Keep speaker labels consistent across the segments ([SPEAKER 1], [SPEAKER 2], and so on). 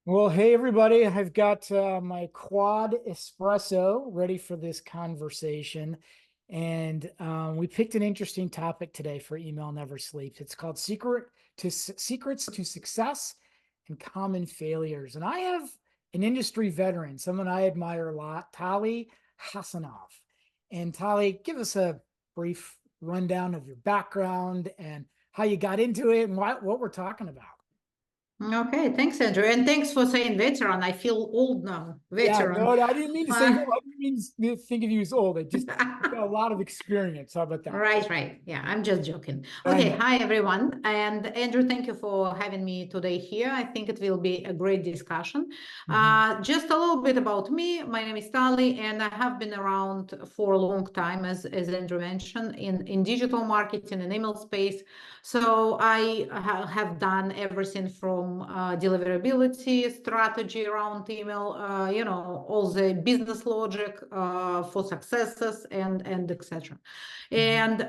[SPEAKER 1] Well, hey everybody, I've got my quad espresso ready for this conversation. And we picked an interesting topic today for Email Never Sleeps. It's called Secrets to Success and Common Failures. And I have an industry veteran, someone I admire a lot, Tali Hassanov. And Tali, give us a brief rundown of your background and how you got into it and what we're talking about.
[SPEAKER 2] Okay, thanks, Andrew. And thanks for saying veteran. I feel old now,
[SPEAKER 1] Yeah,
[SPEAKER 2] veteran.
[SPEAKER 1] no, I didn't mean to say
[SPEAKER 2] Uh,
[SPEAKER 1] old. I didn't mean to think of you as old. I just got a lot of experience. How about that?
[SPEAKER 2] Right. Yeah, I'm just joking.
[SPEAKER 1] I
[SPEAKER 2] Okay,
[SPEAKER 1] know.
[SPEAKER 2] hi everyone. And Andrew, thank you for having me today here. I think it will be a great discussion.
[SPEAKER 1] Mhm.
[SPEAKER 2] Just a little bit about me. My name is Tali, and I have been around for a long time, as Andrew mentioned, in digital marketing and email space. So I have done everything from deliverability, strategy around email, all the business logic for successes and etc.
[SPEAKER 1] Mhm.
[SPEAKER 2] And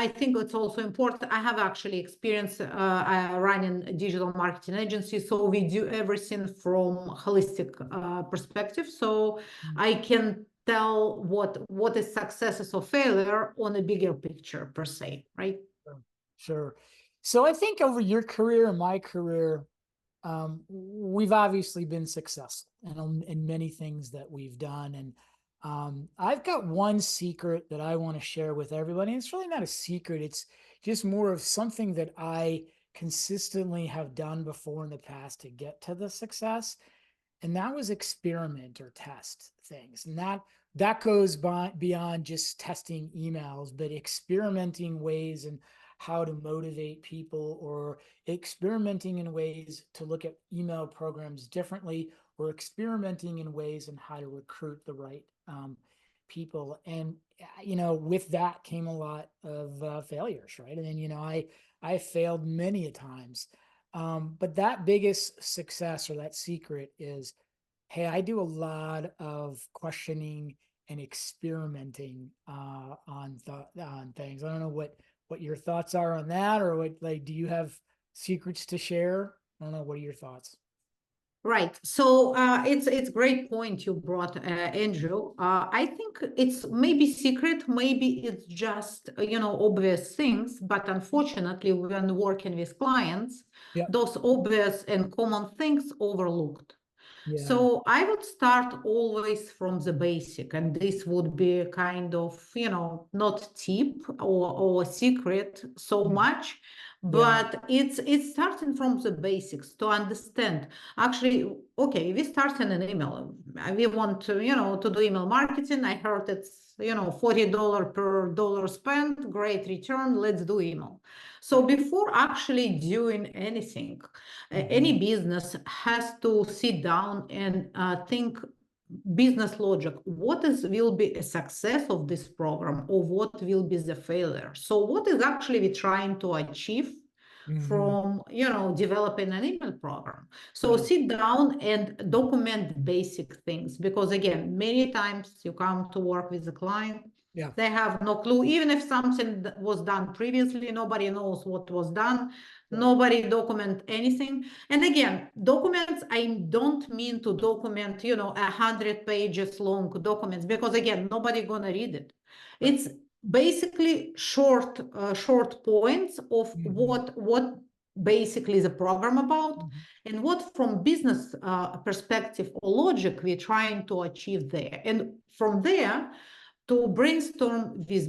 [SPEAKER 2] I think it's also important. I have actually experience running a digital marketing agency, so we do everything from holistic perspective. So I can tell what is successes or failure on a bigger picture per se, right?
[SPEAKER 1] Sure. Sure. So I think over your career and my career, we've obviously been successful in many things that we've done. And I've got one secret that I want to share with everybody. It's really not a secret. It's just more of something that I consistently have done before in the past to get to the success. And that was experiment or test things. And that goes beyond just testing emails, but experimenting ways and how to motivate people, or experimenting in ways to look at email programs differently, or experimenting in ways on how to recruit the right people. And with that came a lot of failures, right? And then I failed many a times. But that biggest success or that secret is, hey, I do a lot of questioning and experimenting on things. I don't know what your thoughts are on that, or do you have secrets to share? I don't know. What are your thoughts?
[SPEAKER 2] Right. So it's great point you brought, Andrew. I think it's maybe secret, maybe it's just obvious things, but unfortunately, when working with clients,
[SPEAKER 1] Yeah.
[SPEAKER 2] those obvious and common things overlooked.
[SPEAKER 1] Yeah.
[SPEAKER 2] So I would start always from the basic, and this would be kind of, not tip or secret so
[SPEAKER 1] Mhm.
[SPEAKER 2] much,
[SPEAKER 1] Yeah.
[SPEAKER 2] but it's starting from the basics to understand. Actually, okay, we start in an email. We want to do email marketing. I heard it's, $40 per dollar spent, great return. Let's do email. So
[SPEAKER 1] Right.
[SPEAKER 2] before actually doing anything, any
[SPEAKER 1] Mhm.
[SPEAKER 2] business has to sit down and think business logic. What will be a success of this program, or what will be the failure? So what is actually we trying to achieve
[SPEAKER 1] Mhm.
[SPEAKER 2] from developing an email program? So
[SPEAKER 1] Right.
[SPEAKER 2] sit down and document basic things, because again, many times you come to work with a client,
[SPEAKER 1] Yeah.
[SPEAKER 2] they have no clue. Even if something was done previously, nobody knows what was done.
[SPEAKER 1] Right.
[SPEAKER 2] Nobody document anything. And again, documents, I don't mean to document, 100 pages long documents, because again, nobody gonna read it.
[SPEAKER 1] Right.
[SPEAKER 2] It's basically short points of
[SPEAKER 1] Mhm.
[SPEAKER 2] what basically the program about,
[SPEAKER 1] Mhm.
[SPEAKER 2] and what from business perspective or logic we're trying to achieve there. And from there, to brainstorm with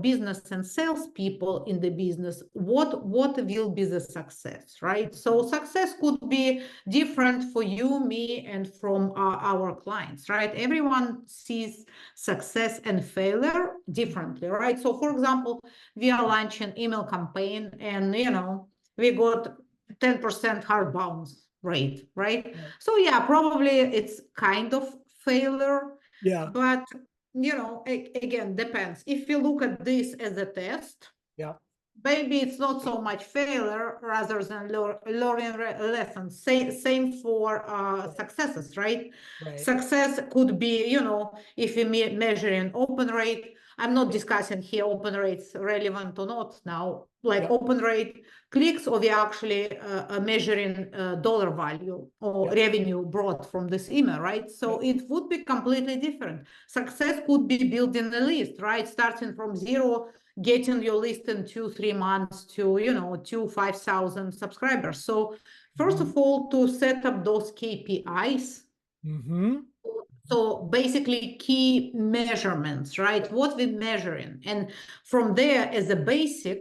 [SPEAKER 2] business and sales people in the business, what will be the success, right? So success could be different for you, me, and from our clients, right? Everyone sees success and failure differently, right? So for example, we are launching email campaign, and we got 10% hard bounce rate, right?
[SPEAKER 1] Right.
[SPEAKER 2] So yeah, probably it's kind of failure,
[SPEAKER 1] Yeah.
[SPEAKER 2] but again, depends. If you look at this as a test,
[SPEAKER 1] Yeah.
[SPEAKER 2] maybe it's not so much failure rather than learning lessons. Same for
[SPEAKER 1] Right.
[SPEAKER 2] successes, right?
[SPEAKER 1] Right.
[SPEAKER 2] Success could be, if you measure an open rate. I'm not discussing here open rates relevant or not now, like
[SPEAKER 1] Yep.
[SPEAKER 2] open rate clicks, or we actually measuring dollar value or
[SPEAKER 1] Yep.
[SPEAKER 2] revenue brought from this email, right? So
[SPEAKER 1] Yep.
[SPEAKER 2] it would be completely different. Success could be building a list, right? Starting from zero, getting your list in 2-3 months to, you know, 5,000 subscribers. So first of all, to set up those KPIs.
[SPEAKER 1] Mm-hmm.
[SPEAKER 2] So basically key measurements, right? What we're measuring. And from there, as a basic,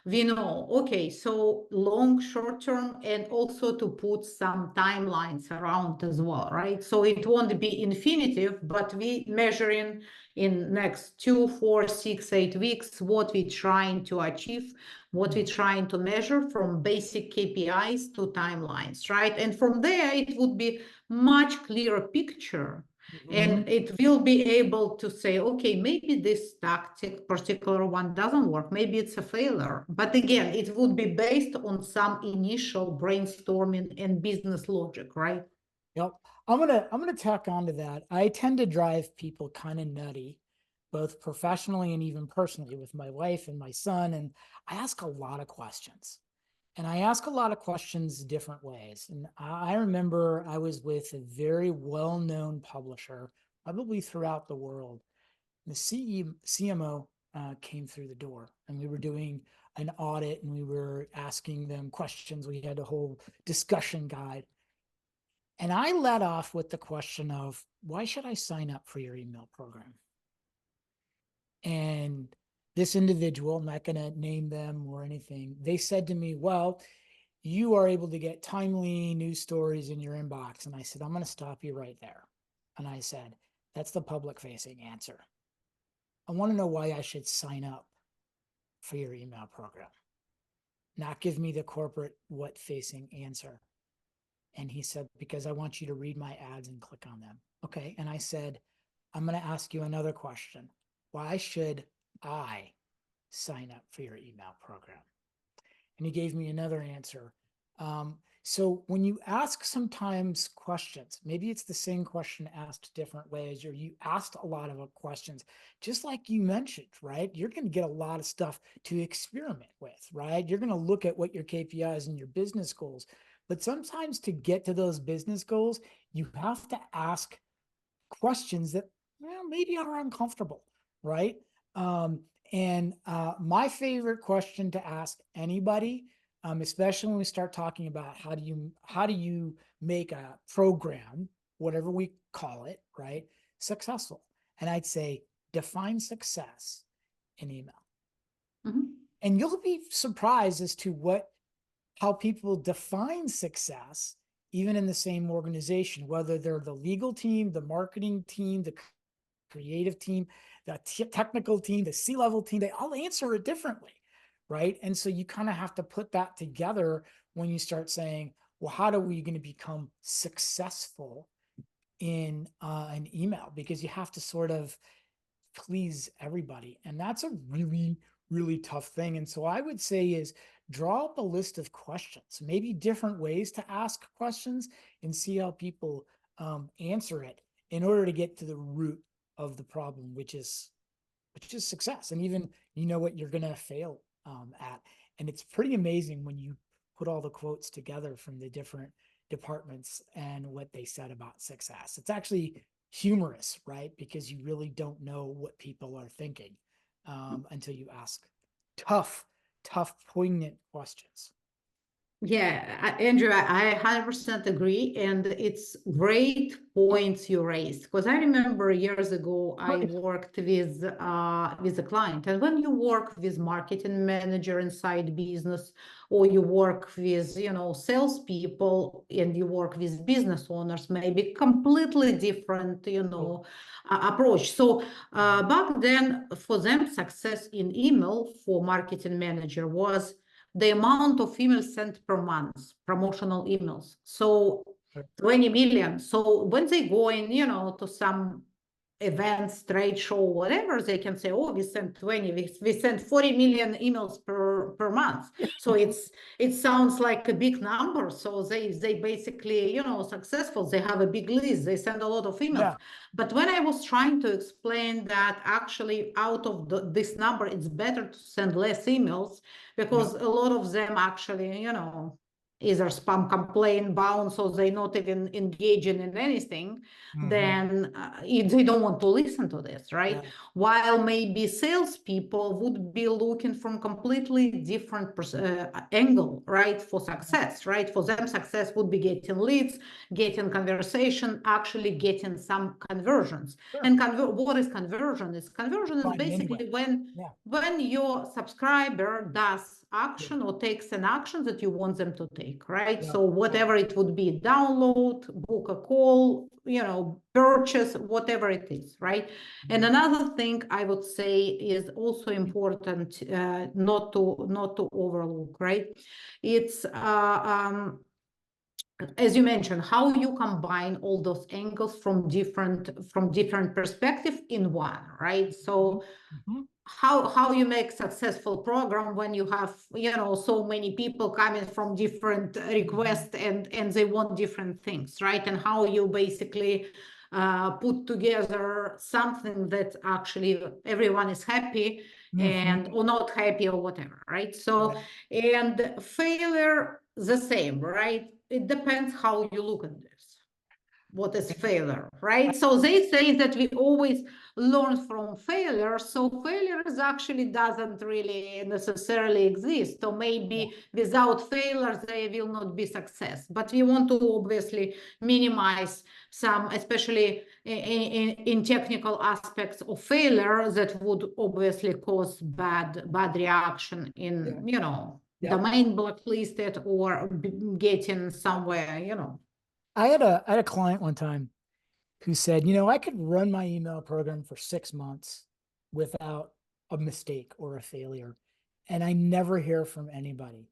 [SPEAKER 2] we know, okay, so long, short term, and also to put some timelines around as well, right? So it won't be infinitive, but we measuring in next 2, 4, 6, 8 weeks, what we're trying to achieve, what we're trying to measure from basic KPIs to timelines, right? And from there, it would be much clearer picture, and it will be able to say, okay, maybe this tactic, particular one, doesn't work. Maybe it's a failure. But again, it would be based on some initial brainstorming and business logic, right?
[SPEAKER 1] Yep. I'm gonna tack on to that. I tend to drive people kind of nutty, both professionally and even personally with my wife and my son. And I ask a lot of questions. And I ask a lot of questions different ways. And I remember I was with a very well-known publisher, probably throughout the world. The CMO came through the door, and we were doing an audit, and we were asking them questions. We had a whole discussion guide. And I led off with the question of, why should I sign up for your email program? And this individual, I'm not going to name them or anything, they said to me, well, you are able to get timely news stories in your inbox. And I said, I'm going to stop you right there. And I said, that's the public facing answer. I want to know why I should sign up for your email program, not give me the corporate what facing answer. And he said, because I want you to read my ads and click on them. Okay. And I said, I'm going to ask you another question. Why should I sign up for your email program? And he gave me another answer. So when you ask sometimes questions, maybe it's the same question asked different ways, or you asked a lot of questions, just like you mentioned, right? You're going to get a lot of stuff to experiment with, right? You're going to look at what your KPIs and your business goals. But sometimes to get to those business goals, you have to ask questions that, well, maybe are uncomfortable, right? And my favorite question to ask anybody, especially when we start talking about how do you make a program, whatever we call it, right, successful? And I'd say define success in email.
[SPEAKER 2] Mm-hmm.
[SPEAKER 1] And you'll be surprised as to how people define success, even in the same organization, whether they're the legal team, the marketing team, the creative team, the technical team, the C-level team, they all answer it differently, right? And so you kind of have to put that together when you start saying, well, how are we going to become successful in an email? Because you have to sort of please everybody. And that's a really, really tough thing. And so I would say is draw up a list of questions, maybe different ways to ask questions, and see how people answer it in order to get to the root of the problem, which is success. And even you know what you're going to fail at. And it's pretty amazing when you put all the quotes together from the different departments and what they said about success. It's actually humorous, right? Because you really don't know what people are thinking until you ask tough, poignant questions.
[SPEAKER 2] Yeah, Andrew, I 100% agree. And it's great points you raised, because I remember years ago I worked with a client. And when you work with marketing manager inside business, or you work with, you know, salespeople, and you work with business owners, maybe completely different, you know, approach. So back then, for them, success in email for marketing manager was the amount of emails sent per month, promotional emails. So 20 million. So when they go in, you know, to some events, trade show, whatever, they can say, oh, we sent 20, we sent 40 million emails per per month. So it sounds like a big number. So they basically, successful. They have a big list. They send a lot of emails.
[SPEAKER 1] Yeah.
[SPEAKER 2] But when I was trying to explain that actually out of this number, it's better to send less emails because a lot of them actually, either spam complaint bounce or they not even engaging in anything, then they don't want to listen to this, right?
[SPEAKER 1] Yeah.
[SPEAKER 2] While maybe salespeople would be looking from completely different angle, right, for success, right? For them, success would be getting leads, getting conversation, actually getting some conversions.
[SPEAKER 1] Sure.
[SPEAKER 2] And what is conversion? Conversion is
[SPEAKER 1] Finding
[SPEAKER 2] basically
[SPEAKER 1] anyway.
[SPEAKER 2] when your subscriber does action or takes an action that you want them to take, right?
[SPEAKER 1] Yeah.
[SPEAKER 2] So whatever it would be, download, book a call, purchase, whatever it is, right? And another thing I would say is also important not to overlook, right? It's as you mentioned, how you combine all those angles from different perspectives in one, right? So how you make successful program when you have so many people coming from different requests and they want different things, right? And how you basically put together something that actually everyone is happy and or not happy or whatever, right? So and failure the same, right? It depends how you look at this. What is failure, right? So they say that we always learn from failure. So failure is actually doesn't really necessarily exist. So maybe without failure, they will not be success. But we want to obviously minimize some, especially in technical aspects of failure that would obviously cause bad reaction in, domain blacklisted or getting somewhere.
[SPEAKER 1] I had a client one time who said, I could run my email program for 6 months without a mistake or a failure, and I never hear from anybody.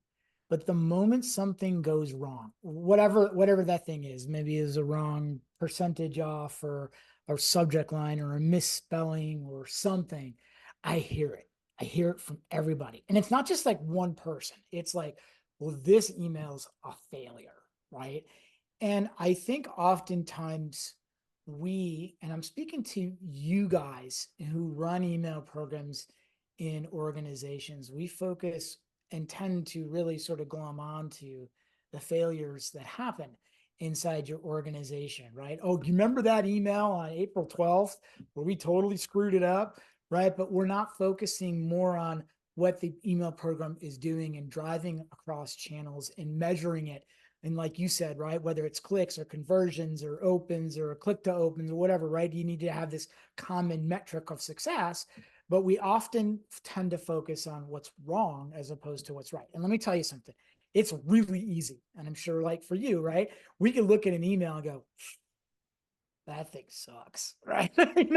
[SPEAKER 1] But the moment something goes wrong, whatever that thing is, maybe is a wrong percentage off or a subject line or a misspelling or something, I hear it. I hear it from everybody. And it's not just like one person. It's like, well, this email's a failure, right? And I think oftentimes and I'm speaking to you guys who run email programs in organizations, we focus and tend to really sort of glom on to the failures that happen inside your organization, right? Oh, do you remember that email on April 12th where we totally screwed it up, right? But we're not focusing more on what the email program is doing and driving across channels and measuring it. And like you said, right, whether it's clicks or conversions or opens or click to opens or whatever, right, you need to have this common metric of success. But we often tend to focus on what's wrong as opposed to what's right. And let me tell you something. It's really easy. And I'm sure like for you, right, we can look at an email and go, that thing sucks, right?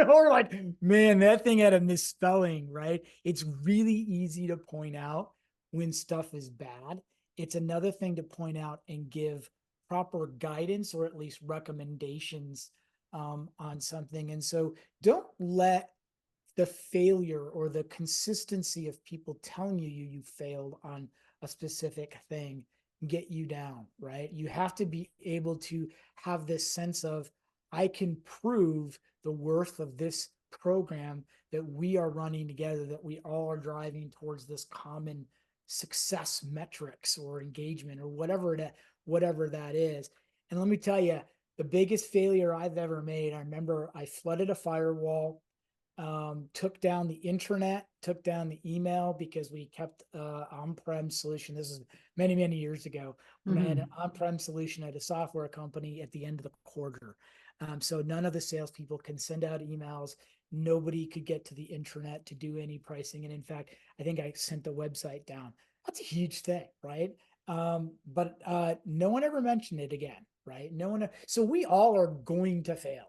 [SPEAKER 1] Or like, man, that thing had a misspelling, right? It's really easy to point out when stuff is bad. It's another thing to point out and give proper guidance or at least recommendations on something. And so don't let the failure or the consistency of people telling you failed on a specific thing get you down, right? You have to be able to have this sense of, I can prove the worth of this program that we are running together, that we all are driving towards this common success metrics or engagement or whatever that is. And let me tell you, the biggest failure I've ever made, I remember I flooded a firewall, took down the internet, took down the email because we kept on-prem solution. This is many, many years ago when I had an on-prem solution at a software company at the end of the quarter. So none of the salespeople can send out emails. Nobody could get to the internet to do any pricing. And in fact, I think I sent the website down. That's a huge thing, right? But no one ever mentioned it again, right? No one. So we all are going to fail.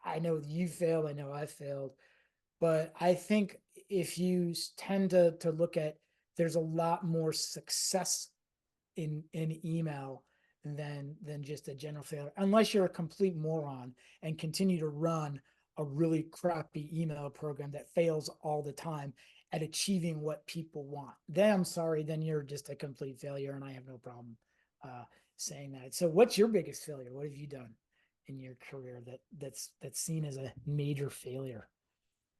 [SPEAKER 1] I know you failed. I know I failed. But I think if you tend to look at, there's a lot more success in email than just a general failure, unless you're a complete moron and continue to run a really crappy email program that fails all the time. at achieving what people want, then I'm sorry, then you're just a complete failure, and I have no problem saying that. So what's your biggest failure? What have you done in your career that's seen as a major failure?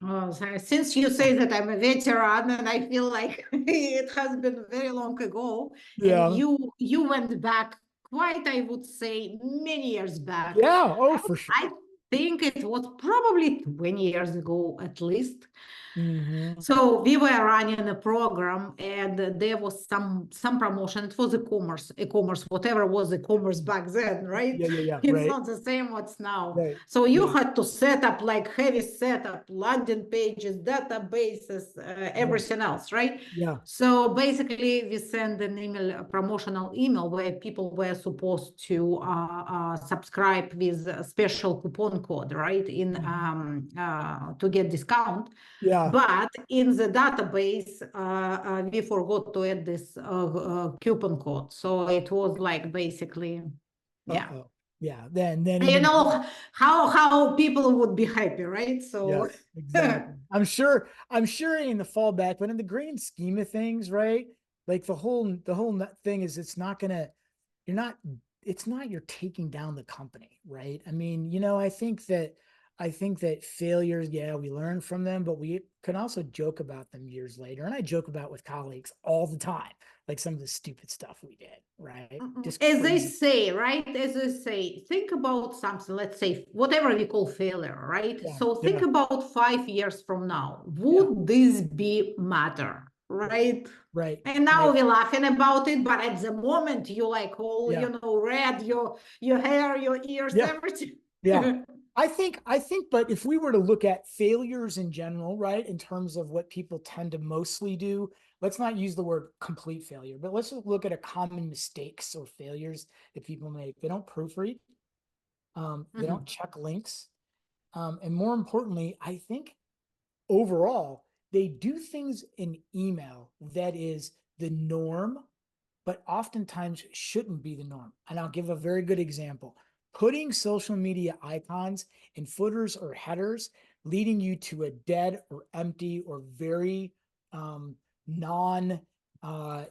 [SPEAKER 2] Oh, since you say that I'm a veteran, and I feel like it has been very long ago, and
[SPEAKER 1] Yeah.
[SPEAKER 2] you went back quite, I would say, many years back.
[SPEAKER 1] Yeah. Oh, for sure.
[SPEAKER 2] I think it was probably 20 years ago at least.
[SPEAKER 1] Mm-hmm.
[SPEAKER 2] So we were running a program, and there was some promotion. It was e-commerce, whatever was e-commerce back then, right?
[SPEAKER 1] Yeah. Yeah. Yeah.
[SPEAKER 2] It's
[SPEAKER 1] Right.
[SPEAKER 2] not the same what's now.
[SPEAKER 1] Right.
[SPEAKER 2] So you
[SPEAKER 1] Yeah.
[SPEAKER 2] had to set up like heavy setup, landing pages, databases,
[SPEAKER 1] Yeah.
[SPEAKER 2] everything else, right?
[SPEAKER 1] Yeah.
[SPEAKER 2] So basically, we send an email, a promotional email, where people were supposed to subscribe with a special coupon code, right? In to get discount.
[SPEAKER 1] Yeah.
[SPEAKER 2] But in the database, we forgot to add this coupon code. So it was like basically, yeah.
[SPEAKER 1] Uh-oh. Yeah. Then
[SPEAKER 2] You
[SPEAKER 1] even
[SPEAKER 2] know how people would be happy, right?
[SPEAKER 1] yeah,
[SPEAKER 2] So
[SPEAKER 1] exactly. I'm sure in the fallback, but in the grand scheme of things, right? Like the whole thing is you're not it's not you're taking down the company, right? I mean, I think that failures, yeah, we learn from them, but we can also joke about them years later. And I joke about with colleagues all the time, like some of the stupid stuff we did, right? Just
[SPEAKER 2] as they
[SPEAKER 1] crazy.
[SPEAKER 2] say, right? As they say, think about something, let's say, whatever we call failure, right?
[SPEAKER 1] Yeah,
[SPEAKER 2] So think
[SPEAKER 1] yeah,
[SPEAKER 2] about 5 years from now.
[SPEAKER 1] yeah,
[SPEAKER 2] Would this be matter,
[SPEAKER 1] right,
[SPEAKER 2] right?
[SPEAKER 1] right,
[SPEAKER 2] And now
[SPEAKER 1] right.
[SPEAKER 2] we're laughing about it, but at the moment you like all,
[SPEAKER 1] Yeah,
[SPEAKER 2] red, your hair, your ears,
[SPEAKER 1] yeah,
[SPEAKER 2] everything.
[SPEAKER 1] yeah. I think, but if we were to look at failures in general, right, in terms of what people tend to mostly do, let's not use the word complete failure, but let's just look at a common mistakes or failures that people make. They don't proofread, they don't
[SPEAKER 2] Mhm.
[SPEAKER 1] check links, and more importantly, I think overall they do things in email that is the norm but oftentimes shouldn't be the norm. And I'll give a very good example. Putting social media icons in footers or headers, leading you to a dead or empty or very um, non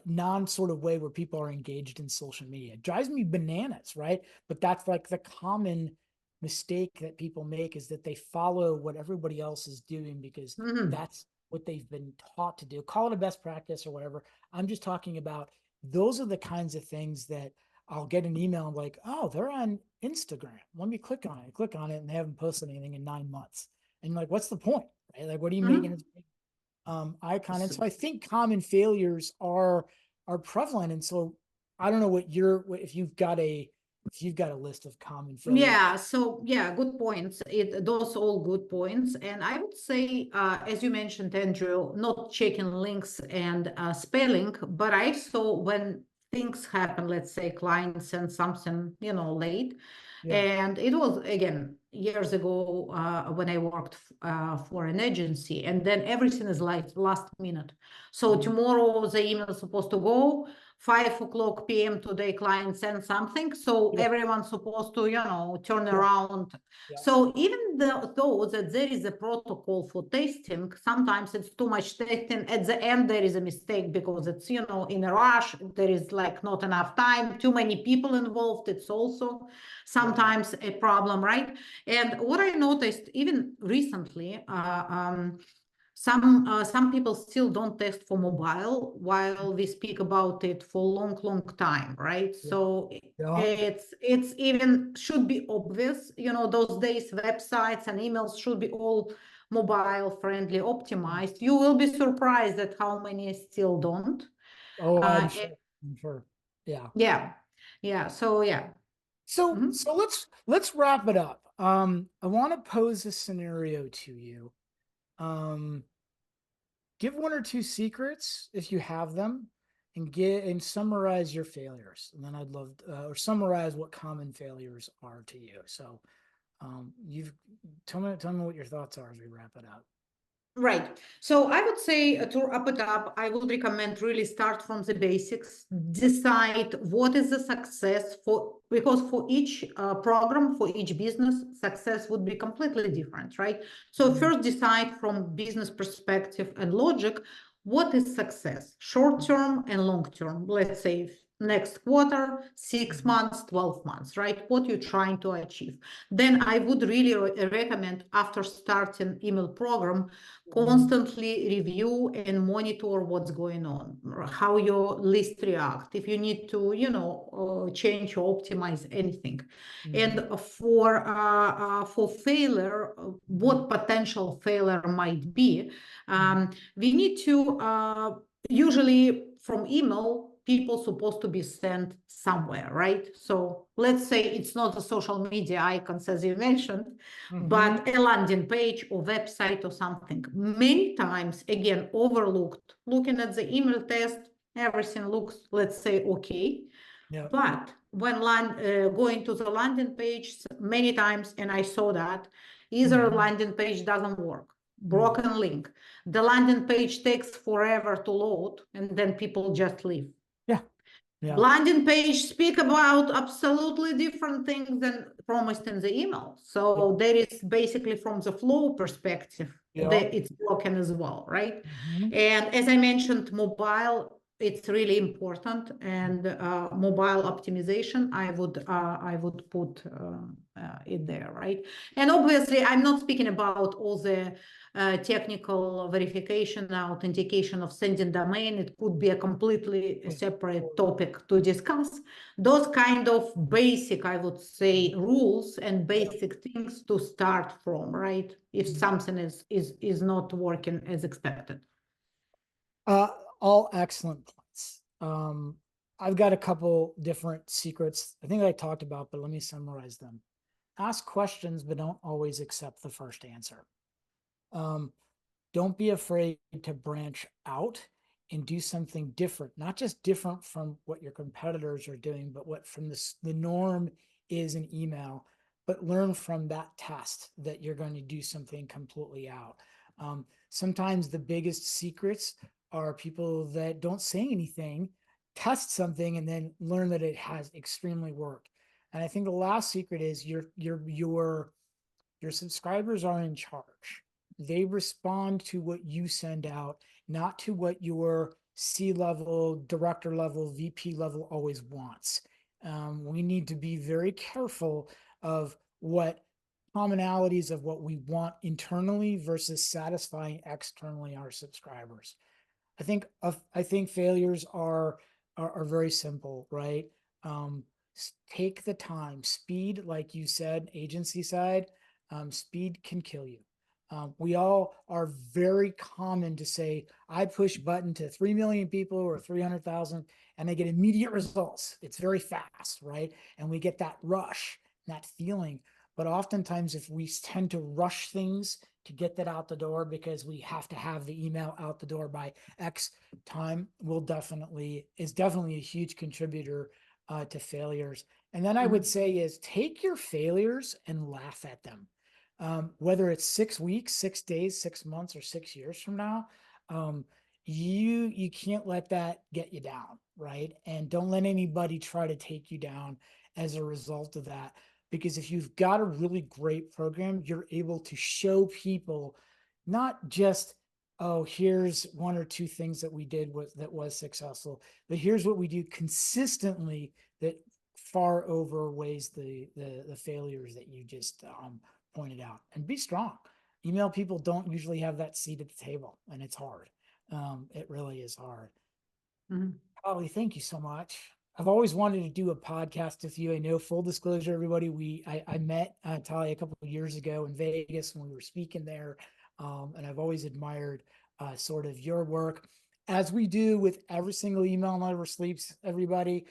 [SPEAKER 1] non sort of way where people are engaged in social media. It drives me bananas, right? But that's like the common mistake that people make is that they follow what everybody else is doing because
[SPEAKER 2] Mhm.
[SPEAKER 1] that's what they've been taught to do. Call it a best practice or whatever. I'm just talking about those are the kinds of things that I'll get an email like, oh, they're on Instagram. Let me click on it. Click on it, and they haven't posted anything in 9 months. And like, what's the point? Right? Like, what are you making
[SPEAKER 2] Mhm.
[SPEAKER 1] this icon? And
[SPEAKER 2] So,
[SPEAKER 1] so I think common failures are prevalent. And so I don't know if you've got a list of common failures.
[SPEAKER 2] yeah, so yeah, good points. Those all good points. And I would say, as you mentioned, Andrew, not checking links and spelling, but I saw when things happen, let's say client sends something, late.
[SPEAKER 1] Yeah.
[SPEAKER 2] And it was, again, years ago when I worked for an agency, and then everything is like last minute. So
[SPEAKER 1] Mhm.
[SPEAKER 2] tomorrow the email is supposed to go. 5 o'clock p.m. today, client sends something. So
[SPEAKER 1] Yep.
[SPEAKER 2] everyone's supposed to, turn
[SPEAKER 1] Yep.
[SPEAKER 2] around.
[SPEAKER 1] Yep.
[SPEAKER 2] So even though that there is a protocol for testing, sometimes it's too much testing. At the end, there is a mistake because it's, in a rush. There is like not enough time, too many people involved. It's also
[SPEAKER 1] Yeah.
[SPEAKER 2] sometimes a problem, right? And what I noticed even recently, some people still don't test for mobile while we speak about it for long time, right?
[SPEAKER 1] Yeah.
[SPEAKER 2] So
[SPEAKER 1] Yeah.
[SPEAKER 2] it's even should be obvious, those days websites and emails should be all mobile friendly, optimized. You will be surprised at how many still don't.
[SPEAKER 1] Oh, I'm
[SPEAKER 2] uh,
[SPEAKER 1] sure. I'm sure. Yeah.
[SPEAKER 2] yeah, yeah, so yeah.
[SPEAKER 1] So
[SPEAKER 2] Mhm.
[SPEAKER 1] so let's wrap it up. I want to pose a scenario to you. Um, give one or two secrets if you have them, and summarize your failures. And then I'd love or summarize what common failures are to you. So you've tell me what your thoughts are as we wrap it up.
[SPEAKER 2] Right. So I would say to wrap it up, I would recommend really start from the basics, decide what is the success for, because for each program, for each business, success would be completely different, right? So first decide from business perspective and logic, what is success, short term and long term, let's say next quarter, 6 months, 12 months, right? What you're trying to achieve. Then I would really recommend after starting email program, constantly review and monitor what's going on, how your list react, if you need to, change or optimize anything. And for failure, what potential failure might be, we need to usually from email, people supposed to be sent somewhere, right? So let's say it's not the social media icons as you mentioned, but a landing page or website or something. Many times, again, overlooked. Looking at the email test, everything looks, let's say, okay.
[SPEAKER 1] Yeah.
[SPEAKER 2] But when going to the landing page, many times, and I saw that, either landing page doesn't work, broken link. The landing page takes forever to load, and then people just leave.
[SPEAKER 1] Yeah. Yeah.
[SPEAKER 2] Landing page speak about absolutely different things than promised in the email. So there is basically from the flow perspective, that it's broken as well, right? And as I mentioned, mobile, it's really important, and mobile optimization, I would put it there, right? And obviously, I'm not speaking about all the technical verification, authentication of sending domain. It could be a completely separate topic to discuss. Those kind of basic, I would say, rules and basic things to start from, right? If something is not working as expected.
[SPEAKER 1] All excellent points. I've got a couple different secrets I think I talked about, but let me summarize them. Ask questions, but don't always accept the first answer. Don't be afraid to branch out and do something different, not just different from what your competitors are doing, but what from the norm is in email, but learn from that test that you're going to do something completely out. Sometimes the biggest secrets are people that don't say anything, test something, and then learn that it has extremely worked. And I think the last secret is your subscribers are in charge. They respond to what you send out, not to what your C-level, director level, VP level always wants. We need to be very careful of what commonalities of what we want internally versus satisfying externally our subscribers. I think failures are very simple, right? Um, take the time. Speed, like you said, agency side, speed can kill you. We all are very common to say, I push button to 3 million people or 300,000 and I get immediate results. It's very fast, right? And we get that rush, that feeling. But oftentimes, if we tend to rush things to get that out the door because we have to have the email out the door by X time, is definitely a huge contributor to failures. And then I would say is take your failures and laugh at them. Whether it's 6 weeks, 6 days, 6 months, or 6 years from now, you can't let that get you down, right? And don't let anybody try to take you down as a result of that. Because if you've got a really great program, you're able to show people not just, oh, here's one or two things that we did that was successful, but here's what we do consistently that far overweighs the failures that you just pointed out. And be strong. Email people don't usually have that seat at the table, and it's hard. It really is hard. Tali, thank you so much. I've always wanted to do a podcast with you. I know, full disclosure, everybody, I met Tali a couple of years ago in Vegas when we were speaking there, and I've always admired sort of your work. As we do with every single email never sleeps, everybody,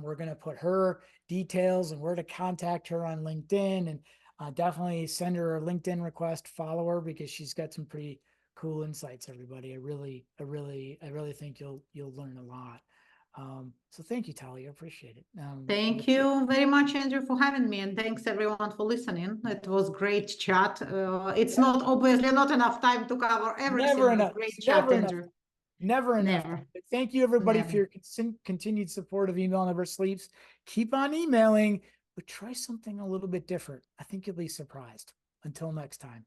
[SPEAKER 1] we're going to put her details and where to contact her on LinkedIn, and definitely send her a LinkedIn request, follow her, because she's got some pretty cool insights. Everybody, I really think you'll learn a lot. So thank you, Tali. I appreciate it.
[SPEAKER 2] Thank you very much, Andrew, for having me, and thanks everyone for listening. It was great chat. It's not obviously not enough time to cover everything,
[SPEAKER 1] Never
[SPEAKER 2] but
[SPEAKER 1] enough.
[SPEAKER 2] great chat,
[SPEAKER 1] Never enough.
[SPEAKER 2] Andrew.
[SPEAKER 1] Never enough.
[SPEAKER 2] Never.
[SPEAKER 1] Thank you, everybody, for
[SPEAKER 2] Never.
[SPEAKER 1] your continued support of Email Never Sleeps. Keep on emailing, but try something a little bit different. I think you'll be surprised. Until next time.